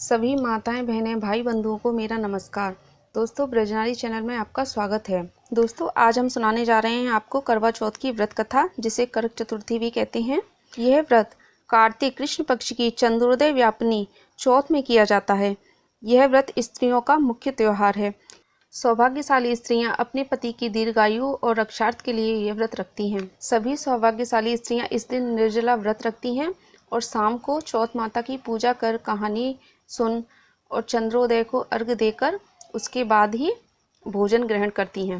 सभी माताएं बहनें भाई बंधुओं को मेरा नमस्कार। दोस्तों, ब्रजनारी चैनल में आपका स्वागत है। दोस्तों, आज हम सुनाने जा रहे हैं आपको करवा चौथ की व्रत कथा, जिसे करक चतुर्थी भी कहते हैं। यह व्रत कार्तिक कृष्ण पक्ष की चंद्रोदय व्यापिनी चौथ में किया जाता है। यह व्रत स्त्रियों का मुख्य त्योहार है। सौभाग्यशाली स्त्रियां अपने पति की दीर्घायु और रक्षार्थ के लिए यह व्रत रखती हैं। सभी सौभाग्यशाली स्त्रियां इस दिन निर्जला व्रत रखती हैं और शाम को चौथ माता की पूजा कर, कहानी सुन और चंद्रोदय को अर्घ्य देकर उसके बाद ही भोजन ग्रहण करती हैं।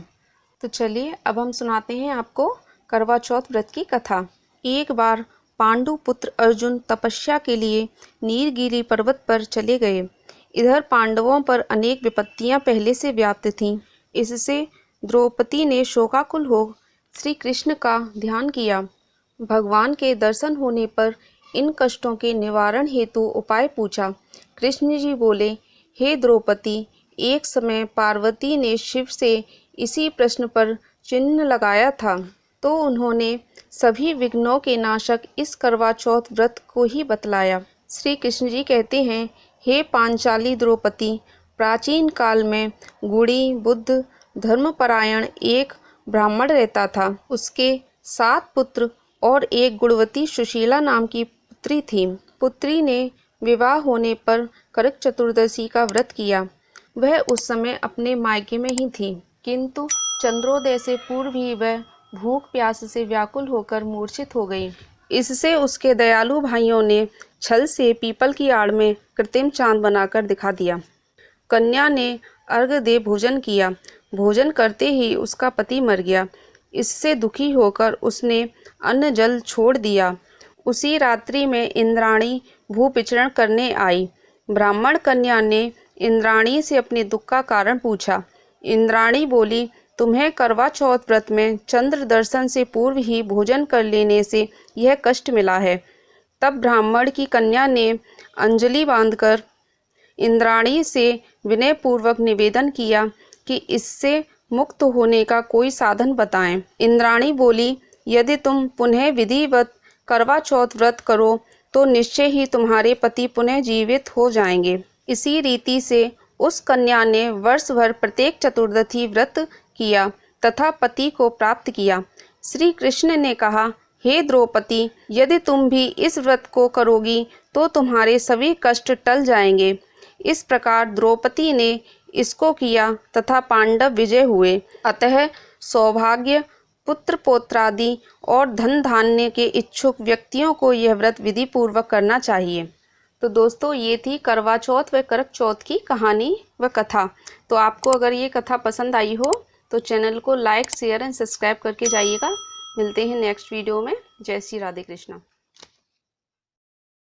तो चलिए अब हम सुनाते हैं आपको करवा चौथ व्रत की कथा। एक बार पांडु पुत्र अर्जुन तपस्या के लिए नीलगिरी पर्वत पर चले गए। इधर पांडवों पर अनेक विपत्तियां पहले से व्याप्त थीं। इससे द्रौपदी ने शोकाकुल हो श्री कृष्ण का ध्यान किया। भगवान के दर्शन होने पर इन कष्टों के निवारण हेतु उपाय पूछा। कृष्ण जी बोले, हे द्रौपदी, एक समय पार्वती ने शिव से इसी प्रश्न पर चिन्ह लगाया था, तो उन्होंने सभी विघ्नों के नाशक इस करवा चौथ व्रत को ही बतलाया। श्री कृष्ण जी कहते हैं, हे पांचाली द्रौपदी, प्राचीन काल में गुणी बुद्ध धर्मपरायण एक ब्राह्मण रहता था। उसके 7 पुत्र और एक गुणवती सुशीला नाम की पुत्री थी। पुत्री ने विवाह होने पर करक चतुर्दशी का व्रत किया। वह उस समय अपने मायके में ही थी, किंतु चंद्रोदय से पूर्व ही वह भूख प्यास से व्याकुल होकर मूर्छित हो गई। इससे उसके दयालु भाइयों ने छल से पीपल की आड़ में कृत्रिम चांद बनाकर दिखा दिया। कन्या ने अर्घ्य दे भोजन किया। भोजन करते ही उसका पति मर गया। इससे दुखी होकर उसने अन्न जल छोड़ दिया। उसी रात्रि में इंद्राणी भूपिचरण करने आई। ब्राह्मण कन्या ने इंद्राणी से अपने दुख का कारण पूछा। इंद्राणी बोली, तुम्हें करवा चौथ व्रत में चंद्र दर्शन से पूर्व ही भोजन कर लेने से यह कष्ट मिला है। तब ब्राह्मण की कन्या ने अंजलि बांधकर इंद्राणी से विनयपूर्वक निवेदन किया कि इससे मुक्त होने का कोई साधन बताएं। इंद्राणी बोली, यदि तुम पुनः विधिवत करवा चौथ व्रत करो तो निश्चय ही तुम्हारे पति पुनः जीवित हो जाएंगे। इसी रीति से उस कन्या ने वर्ष भर प्रत्येक चतुर्दशी व्रत किया तथा पति को प्राप्त किया। श्री कृष्ण ने कहा, हे द्रौपदी, यदि तुम भी इस व्रत को करोगी तो तुम्हारे सभी कष्ट टल जाएंगे। इस प्रकार द्रौपदी ने इसको किया तथा पांडव विजय हुए। अतः सौभाग्य, पुत्र पौत्रादि और धन धान्य के इच्छुक व्यक्तियों को यह व्रत विधि पूर्वक करना चाहिए। तो दोस्तों, ये थी करवा चौथ व करक चौथ की कहानी व कथा। तो आपको अगर ये कथा पसंद आई हो तो चैनल को लाइक, शेयर एंड सब्सक्राइब करके जाइएगा। मिलते हैं नेक्स्ट वीडियो में। जय श्री राधे कृष्णा।